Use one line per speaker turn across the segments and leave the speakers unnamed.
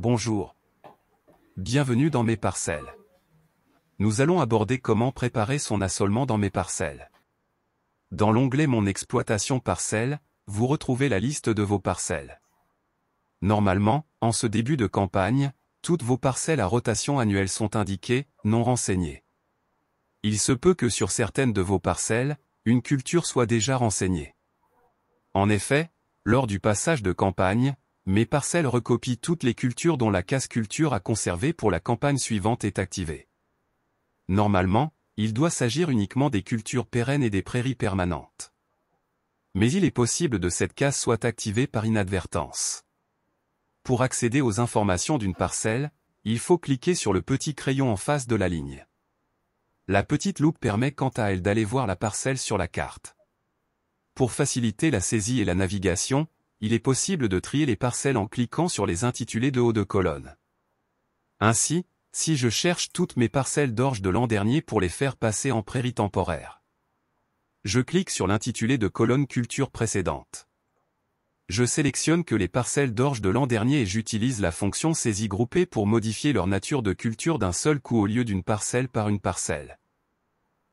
Bonjour. Bienvenue dans mes parcelles. Nous allons aborder comment préparer son assolement dans mes parcelles. Dans l'onglet Mon exploitation parcelle, vous retrouvez la liste de vos parcelles. Normalement, en ce début de campagne, toutes vos parcelles à rotation annuelle sont indiquées, non renseignées. Il se peut que sur certaines de vos parcelles, une culture soit déjà renseignée. En effet, lors du passage de campagne, mes parcelles recopient toutes les cultures dont la case culture à conserver pour la campagne suivante est activée. Normalement, il doit s'agir uniquement des cultures pérennes et des prairies permanentes. Mais il est possible que cette case soit activée par inadvertance. Pour accéder aux informations d'une parcelle, il faut cliquer sur le petit crayon en face de la ligne. La petite loupe permet quant à elle d'aller voir la parcelle sur la carte. Pour faciliter la saisie et la navigation, il est possible de trier les parcelles en cliquant sur les intitulés de haut de colonne. Ainsi, si je cherche toutes mes parcelles d'orge de l'an dernier pour les faire passer en prairie temporaire, je clique sur l'intitulé de colonne culture précédente. Je sélectionne que les parcelles d'orge de l'an dernier et j'utilise la fonction saisie groupée pour modifier leur nature de culture d'un seul coup au lieu d'une parcelle par une parcelle.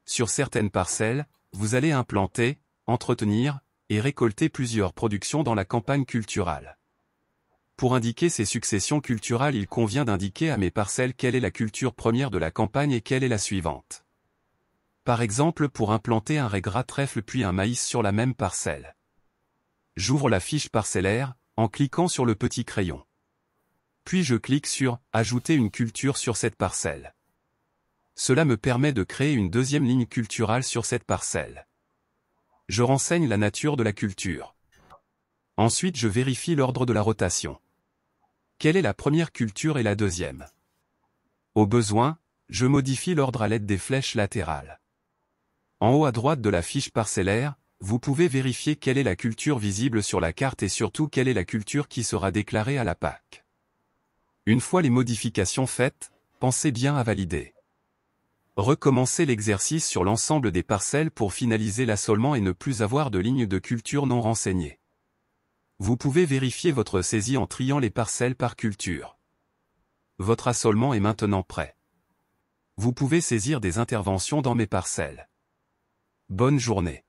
Sur certaines parcelles, vous allez implanter, entretenir, et récolter plusieurs productions dans la campagne culturale. Pour indiquer ces successions culturales, il convient d'indiquer à mes parcelles quelle est la culture première de la campagne et quelle est la suivante. Par exemple, pour implanter un raigra trèfle puis un maïs sur la même parcelle. J'ouvre la fiche parcellaire, en cliquant sur le petit crayon. Puis je clique sur « Ajouter une culture sur cette parcelle ». Cela me permet de créer une deuxième ligne culturale sur cette parcelle. Je renseigne la nature de la culture. Ensuite je vérifie l'ordre de la rotation. Quelle est la première culture et la deuxième? Au besoin, je modifie l'ordre à l'aide des flèches latérales. En haut à droite de la fiche parcellaire, vous pouvez vérifier quelle est la culture visible sur la carte et surtout quelle est la culture qui sera déclarée à la PAC. Une fois les modifications faites, pensez bien à valider. Recommencez l'exercice sur l'ensemble des parcelles pour finaliser l'assolement et ne plus avoir de lignes de culture non renseignées. Vous pouvez vérifier votre saisie en triant les parcelles par culture. Votre assolement est maintenant prêt. Vous pouvez saisir des interventions dans mes parcelles. Bonne journée.